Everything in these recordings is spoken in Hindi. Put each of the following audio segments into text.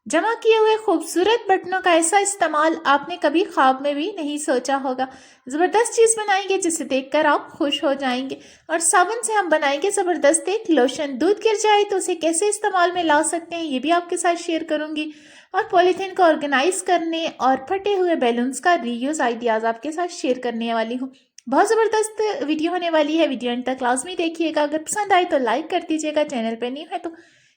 जमा किए हुए खूबसूरत बटनों का ऐसा इस्तेमाल आपने कभी ख्वाब में भी नहीं सोचा होगा। ज़बरदस्त चीज़ बनाएंगे जिसे देखकर आप खुश हो जाएंगे। और साबुन से हम बनाएंगे ज़बरदस्त एक लोशन। दूध गिर जाए तो उसे कैसे इस्तेमाल में ला सकते हैं ये भी आपके साथ शेयर करूंगी। और पॉलीथीन को ऑर्गेनाइज करने और फटे हुए बैलून्स का रीयूज आइडियाज़ आपके साथ शेयर करने वाली हूँ। बहुत ज़बरदस्त वीडियो होने वाली है। वीडियो अंत तक लाजमी देखिएगा। अगर पसंद आए तो लाइक कर दीजिएगा। चैनल पर नहीं है तो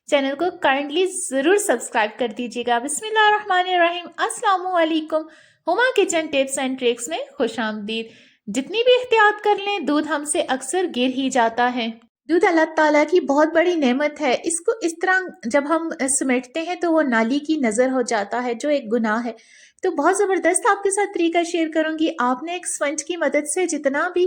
चैनल को काइंडली ज़रूर सब्सक्राइब कर दीजिएगा। बिस्मिल्लाहिर्रहमानिर्रहीम। अस्सलाम वालेकुम। Huma kitchen tips and tricks में खुश आमदीद। जितनी भी एहतियात कर लें दूध हमसे अक्सर गिर ही जाता है। दूध अल्लाह ताला की बहुत बड़ी नेमत है। इसको इस तरह जब हम समेटते हैं तो वो नाली की नज़र हो जाता है जो एक गुनाह है। तो बहुत ज़बरदस्त आपके साथ तरीका शेयर करूंगी। आपने एक स्पंज की मदद से जितना भी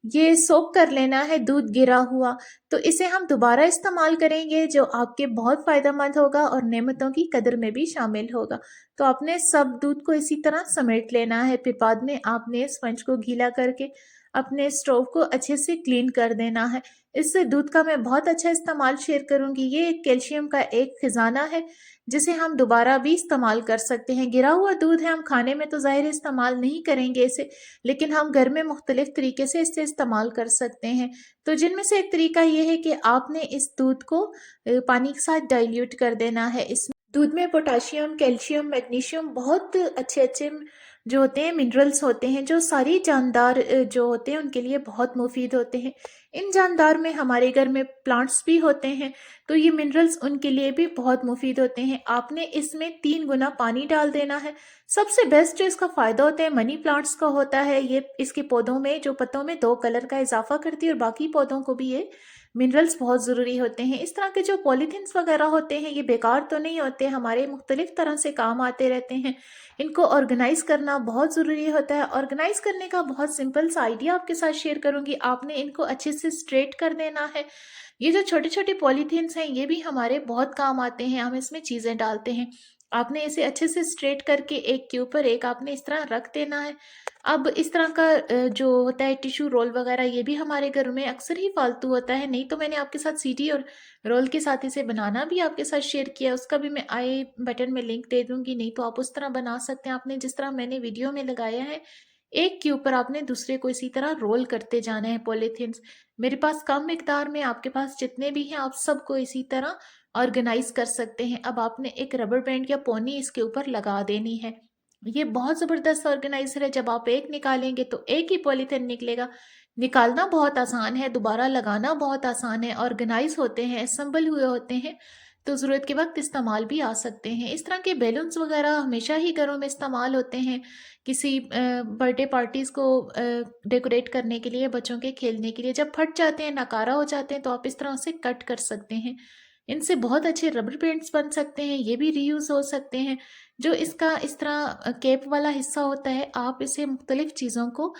ये सोक कर लेना है दूध गिरा हुआ, तो इसे हम दोबारा इस्तेमाल करेंगे जो आपके बहुत फ़ायदेमंद होगा और नेमतों की कदर में भी शामिल होगा। तो आपने सब दूध को इसी तरह समेट लेना है। फिर बाद में आपने स्पंज को गीला करके अपने स्टोव को अच्छे से क्लीन कर देना है। इससे दूध का मैं बहुत अच्छा इस्तेमाल शेयर करूंगी। ये कैल्शियम का एक खजाना है जिसे हम दोबारा भी इस्तेमाल कर सकते हैं। गिरा हुआ दूध है, हम खाने में तो ज़ाहिर इस्तेमाल नहीं करेंगे इसे, लेकिन हम घर में मुख्तलिफ तरीके से इसे इस्तेमाल कर सकते हैं। तो जिनमें से एक तरीका ये है कि आपने इस दूध को पानी के साथ डाइल्यूट कर देना है। इस दूध में पोटाशियम, कैल्शियम, मैग्नीशियम बहुत अच्छे अच्छे जो होते हैं मिनरल्स होते हैं जो सारी जानदार जो होते हैं उनके लिए बहुत मुफीद होते हैं। इन जानदार में हमारे घर में प्लांट्स भी होते हैं तो ये मिनरल्स उनके लिए भी बहुत मुफीद होते हैं। आपने इसमें 3 गुना पानी डाल देना है। सबसे बेस्ट जो इसका फ़ायदा होता है मनी प्लांट्स का होता है। ये इसके पौधों में जो पत्तों में 2 कलर का इजाफा करती है और बाकी पौधों को भी ये मिनरल्स बहुत ज़रूरी होते हैं। इस तरह के जो पॉलीथीन्स वगैरह होते हैं ये बेकार तो नहीं होते, हमारे मुख्तलिफ तरह से काम आते रहते हैं। इनको ऑर्गेनाइज करना बहुत ज़रूरी होता है। ऑर्गेनाइज करने का बहुत सिंपल सा आइडिया आपके साथ शेयर करूंगी। आपने इनको अच्छे से स्ट्रेट कर देना है। ये जो छोटे छोटे पॉलीथीन्स हैं ये भी हमारे बहुत काम आते हैं, हम इसमें चीज़ें डालते हैं। आपने इसे अच्छे से स्ट्रेट करके एक के ऊपर एक आपने इस तरह रख देना है। अब इस तरह का जो होता है टिश्यू रोल वगैरह ये भी हमारे घर में अक्सर ही फालतू होता है। नहीं तो मैंने आपके साथ सीटी और रोल के साथ इसे बनाना भी आपके साथ शेयर किया, उसका भी मैं आई बटन में लिंक दे दूंगी। नहीं तो आप उस तरह बना सकते हैं। आपने जिस तरह मैंने वीडियो में लगाया है एक के ऊपर आपने दूसरे को इसी तरह रोल करते जाना है पॉलीथीन्स। मेरे पास कम मिकदार में, आपके पास जितने भी हैं आप सबको इसी तरह ऑर्गेनाइज कर सकते हैं। अब आपने एक रबर बैंड या पोनी इसके ऊपर लगा देनी है। ये बहुत ज़बरदस्त ऑर्गेनाइजर है। जब आप एक निकालेंगे तो एक ही पॉलीथिन निकलेगा। निकालना बहुत आसान है, दोबारा लगाना बहुत आसान है। ऑर्गेनाइज होते हैं, असम्बल हुए होते हैं, तो ज़रूरत के वक्त इस्तेमाल भी आ सकते हैं। इस तरह के बैलून्स वगैरह हमेशा ही घरों में इस्तेमाल होते हैं। किसी बर्थडे पार्टीज़ को डेकोरेट करने के लिए, बच्चों के खेलने के लिए। जब फट जाते हैं, नकारा हो जाते हैं, तो आप इस तरह से कट कर सकते हैं। इनसे बहुत अच्छे रबर बैंड्स बन सकते हैं। ये भी रीयूज़ हो सकते हैं। जो इसका इस तरह कैप वाला हिस्सा होता है, आप इसे मुख्तलिफ चीज़ों को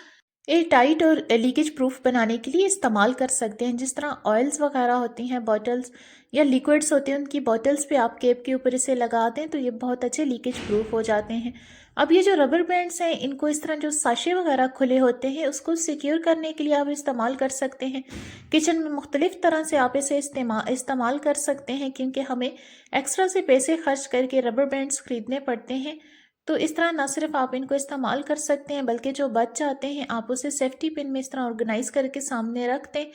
एयर टाइट और लीकेज प्रूफ बनाने के लिए इस्तेमाल कर सकते हैं। जिस तरह ऑयल्स वगैरह होती हैं, बॉटल्स या लिक्विड्स होते हैं, उनकी बॉटल्स पे आप कैप के ऊपर इसे लगा दें तो ये बहुत अच्छे लीकेज प्रूफ हो जाते हैं। अब ये जो रबर बैंड्स हैं इनको इस तरह जो साशे वगैरह खुले होते हैं उसको सिक्योर करने के लिए आप इस्तेमाल कर सकते हैं। किचन में मुख्तलिफ तरह से आप इसे इस्तेमाल कर सकते हैं, क्योंकि हमें एक्स्ट्रा से पैसे खर्च करके रबर बैंड्स खरीदने पड़ते हैं। तो इस तरह ना सिर्फ आप इनको इस्तेमाल कर सकते हैं बल्कि जो बच जाते हैं आप उसे सेफ्टी पिन में इस तरह ऑर्गेनाइज करके सामने रख दें,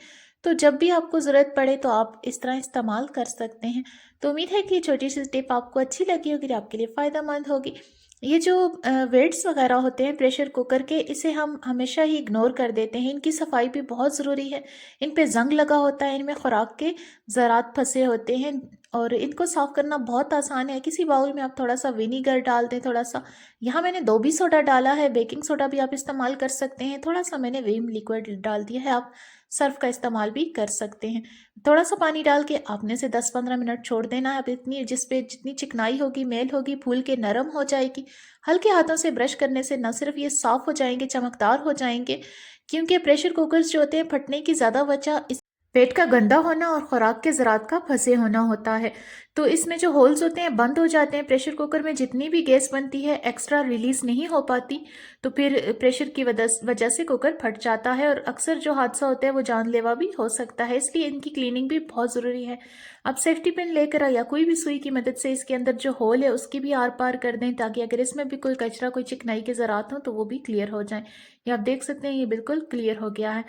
तो जब भी आपको ज़रूरत पड़े तो आप इस तरह इस्तेमाल कर सकते हैं। तो उम्मीद है कि छोटी सी टिप आपको अच्छी लगी होगी, आपके लिए फ़ायदेमंद होगी। ये जो वेट्स वगैरह होते हैं प्रेशर कुकर के, इसे हम हमेशा ही इग्नोर कर देते हैं। इनकी सफाई भी बहुत ज़रूरी है। इन पे जंग लगा होता है, इनमें खुराक के ज़रात फंसे होते हैं और इनको साफ़ करना बहुत आसान है। किसी बाउल में आप थोड़ा सा विनीगर डाल दें, थोड़ा सा, यहाँ मैंने दोबी सोडा डाला है, बेकिंग सोडा भी आप इस्तेमाल कर सकते हैं, थोड़ा सा मैंने विम लिक्विड डाल दिया है, आप सर्फ का इस्तेमाल भी कर सकते हैं। थोड़ा सा पानी डाल के आपने से 10-15 मिनट छोड़ देना है। अब इतनी जिस पे जितनी चिकनाई होगी, मेल होगी, फूल के नरम हो जाएगी। हल्के हाथों से ब्रश करने से न सिर्फ ये साफ़ हो जाएंगे, चमकदार हो जाएंगे, क्योंकि प्रेशर कुकर्स जो होते हैं फटने की ज़्यादा वजह पेट का गंदा होना और खुराक के ज़रात का फंसे होना होता है। तो इसमें जो होल्स होते हैं बंद हो जाते हैं, प्रेशर कुकर में जितनी भी गैस बनती है एक्स्ट्रा रिलीज़ नहीं हो पाती, तो फिर प्रेशर की वजह से कुकर फट जाता है और अक्सर जो हादसा होता है वो जानलेवा भी हो सकता है। इसलिए इनकी क्लीनिंग भी बहुत ज़रूरी है। आप सेफ्टी पिन लेकर या कोई भी सुई की मदद से इसके अंदर जो होल है उसकी भी आर पार कर दें, ताकि अगर इसमें भी कोई कचरा, कोई चिकनाई के ज़रात हों तो वो भी क्लियर हो जाएं। ये आप देख सकते हैं, ये बिल्कुल क्लियर हो गया है।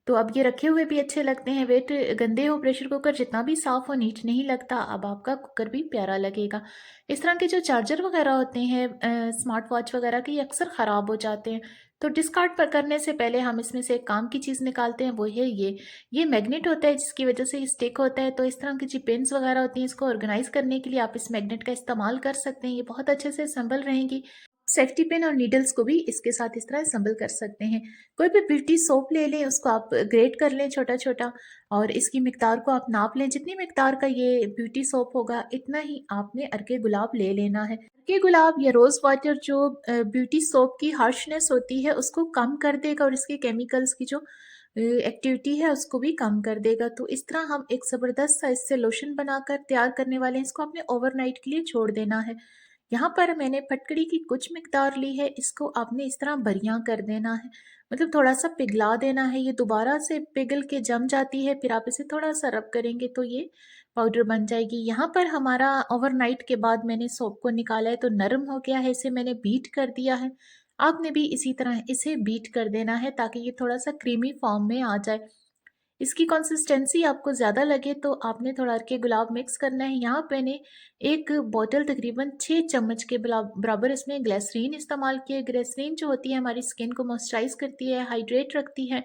तो अब ये रखे हुए भी अच्छे लगते हैं। वेट गंदे हो प्रेशर कुकर जितना भी साफ़ हो नीट नहीं लगता। अब आपका कुकर भी प्यारा लगेगा। इस तरह के जो चार्जर वगैरह होते हैं स्मार्ट वॉच वगैरह के, ये अक्सर ख़राब हो जाते हैं। तो डिस्कार्ड पर करने से पहले हम इसमें से एक काम की चीज़ निकालते हैं, वो है ये मैग्नेट होता है जिसकी वजह से ये स्टिक होता है। तो इस तरह की जो पिन्स वगैरह होती हैं इसको ऑर्गेनाइज़ करने के लिए आप इस मैग्नेट का इस्तेमाल कर सकते हैं। ये बहुत अच्छे से संभल रहेंगी। सेफ्टी पिन और नीडल्स को भी इसके साथ इस तरह असम्बल कर सकते हैं। कोई भी ब्यूटी सोप ले लें, उसको आप ग्रेट कर लें छोटा-छोटा और इसकी मिकदार को आप नाप लें। जितनी मिकदार का ये ब्यूटी सोप होगा इतना ही आपने अर्के गुलाब ले लेना है। अर्के गुलाब या रोज़ वाटर जो ब्यूटी सोप की हार्शनेस होती है उसको कम कर देगा और इसके केमिकल्स की जो एक्टिविटी है उसको भी कम कर देगा। तो इस तरह हम एक ज़बरदस्त सा इससे लोशन बनाकर तैयार करने वाले हैं। इसको आपने ओवरनाइट के लिए छोड़ देना है। यहाँ पर मैंने फटकड़ी की कुछ मिकदार ली है, इसको आपने इस तरह बरियां कर देना है, मतलब थोड़ा सा पिघला देना है। ये दोबारा से पिघल के जम जाती है, फिर आप इसे थोड़ा सा रब करेंगे तो ये पाउडर बन जाएगी। यहाँ पर हमारा ओवरनाइट के बाद मैंने सोप को निकाला है तो नरम हो गया है, इसे मैंने बीट कर दिया है। आपने भी इसी तरह इसे बीट कर देना है ताकि ये थोड़ा सा क्रीमी फॉर्म में आ जाए। इसकी कंसिस्टेंसी आपको ज़्यादा लगे तो आपने थोड़ा अर्के गुलाब मिक्स करना है। यहाँ मैंने एक बॉटल तकरीबन 6 चम्मच के बराबर इसमें ग्लिसरीन इस्तेमाल किया है। ग्लिसरीन जो होती है हमारी स्किन को मॉइस्चराइज करती है, हाइड्रेट रखती है,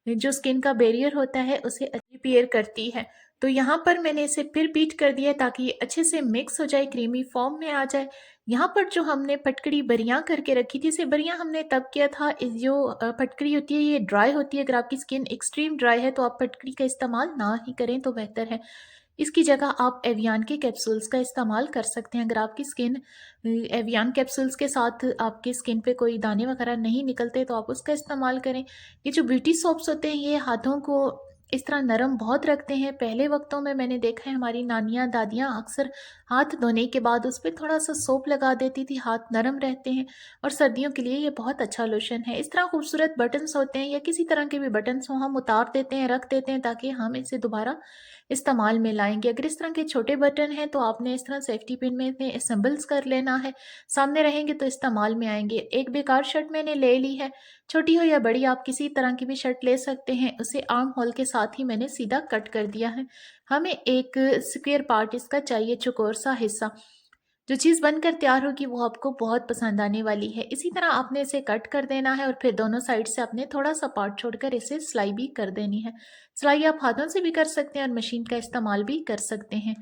जो स्किन का बैरियर होता है उसे रिपेयर करती है। तो यहाँ पर मैंने इसे फिर बीट कर दिया ताकि ये अच्छे से मिक्स हो जाए, क्रीमी फॉर्म में आ जाए। यहाँ पर जो हमने फटकड़ी बरियां करके रखी थी, इसे बरियां हमने तब किया था, इस जो फटकड़ी होती है ये ड्राई होती है। अगर आपकी स्किन एक्सट्रीम ड्राई है तो आप फटकड़ी का इस्तेमाल ना ही करें तो बेहतर है। इसकी जगह आप एवियन के कैप्सूल्स का इस्तेमाल कर सकते हैं। अगर आपकी स्किन एवियन कैप्सूल्स के साथ आपकी स्किन पे कोई दाने वगैरह नहीं निकलते तो आप उसका इस्तेमाल करें। ये जो ब्यूटी सोप्स होते हैं ये हाथों को इस तरह नरम बहुत रखते हैं। पहले वक्तों में मैंने देखा है हमारी नानियाँ दादियाँ अक्सर हाथ धोने के बाद उस पर थोड़ा सा सोप लगा देती थी, हाथ नरम रहते हैं और सर्दियों के लिए ये बहुत अच्छा लोशन है। इस तरह खूबसूरत बटन्स होते हैं या किसी तरह के भी बटन्स हों, हम उतार देते हैं, रख देते हैं ताकि हम इसे दोबारा इस्तेमाल में लाएंगे। अगर इस तरह के छोटे बटन हैं तो आपने इस तरह सेफ्टी पिन में इन्हें असेंबल्स कर लेना है, सामने रहेंगे तो इस्तेमाल में आएंगे। एक बेकार शर्ट मैंने ले ली है, छोटी हो या बड़ी आप किसी तरह की भी शर्ट ले सकते हैं। उसे आर्म होल के साथ ही मैंने सीधा कट कर दिया है। हमें एक स्क्वायर पार्ट इसका चाहिए, चौकोर सा हिस्सा। जो चीज़ बनकर तैयार होगी वो आपको बहुत पसंद आने वाली है। इसी तरह आपने इसे कट कर देना है और फिर दोनों साइड से आपने थोड़ा सा पार्ट छोड़कर इसे सिलाई भी कर देनी है। सिलाई आप हाथों से भी कर सकते हैं और मशीन का इस्तेमाल भी कर सकते हैं।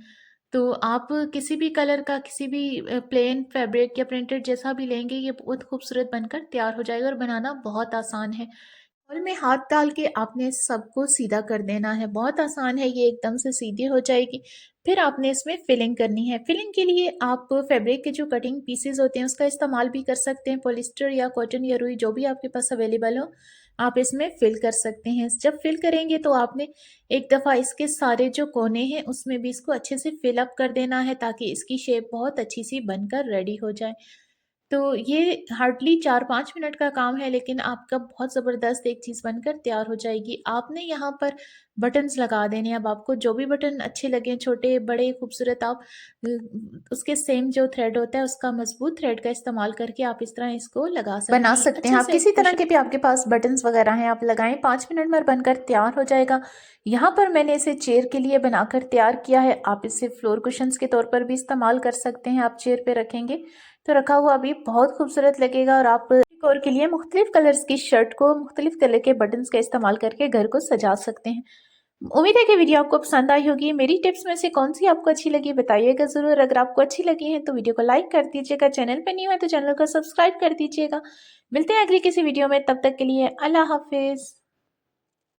तो आप किसी भी कलर का, किसी भी प्लेन फैब्रिक या प्रिंटेड जैसा भी लेंगे ये बहुत खूबसूरत बनकर तैयार हो जाएगा और बनाना बहुत आसान है। बॉल में हाथ डाल के आपने सबको सीधा कर देना है, बहुत आसान है ये, एकदम से सीधी हो जाएगी। फिर आपने इसमें फिलिंग करनी है। फिलिंग के लिए आप फैब्रिक के जो कटिंग पीसेस होते हैं उसका इस्तेमाल भी कर सकते हैं, पॉलिस्टर या कॉटन या रुई जो भी आपके पास अवेलेबल हो आप इसमें फिल कर सकते हैं। जब फिल करेंगे तो आपने एक दफ़ा इसके सारे जो कोने हैं उसमें भी इसको अच्छे से फिल अप कर देना है ताकि इसकी शेप बहुत अच्छी सी बनकर रेडी हो जाए। तो ये हार्डली 4-5 मिनट का काम है लेकिन आपका बहुत ज़बरदस्त एक चीज़ बनकर तैयार हो जाएगी। आपने यहाँ पर बटन्स लगा देने हैं। अब आपको जो भी बटन अच्छे लगें, छोटे, बड़े, खूबसूरत, आप उसके सेम जो थ्रेड होता है उसका मज़बूत थ्रेड का इस्तेमाल करके आप इस तरह इसको लगा सकते हैं। बना सकते हैं आप किसी तरह के भी आपके पास बटन्स वगैरह हैं आप लगाएँ, 5 मिनट में बनकर तैयार हो जाएगा। यहाँ पर मैंने इसे चेयर के लिए बनाकर तैयार किया है। आप इसे फ्लोर कुशन्स के तौर पर भी इस्तेमाल कर सकते हैं। आप चेयर पे रखेंगे तो रखा हुआ भी बहुत खूबसूरत लगेगा और आप डेकोर के लिए मुख्तलिफ कलर्स की शर्ट को मुख्तलिफ कलर के बटन्स का इस्तेमाल करके घर को सजा सकते हैं। उम्मीद है कि वीडियो आपको पसंद आई होगी। मेरी टिप्स में से कौन सी आपको अच्छी लगी बताइएगा ज़रूर। अगर आपको अच्छी लगी है तो वीडियो को लाइक कर दीजिएगा, चैनल पर नहीं है तो चैनल को सब्सक्राइब कर दीजिएगा। मिलते हैं अगली किसी वीडियो में, तब तक के लिए अल्लाह हाफिज़।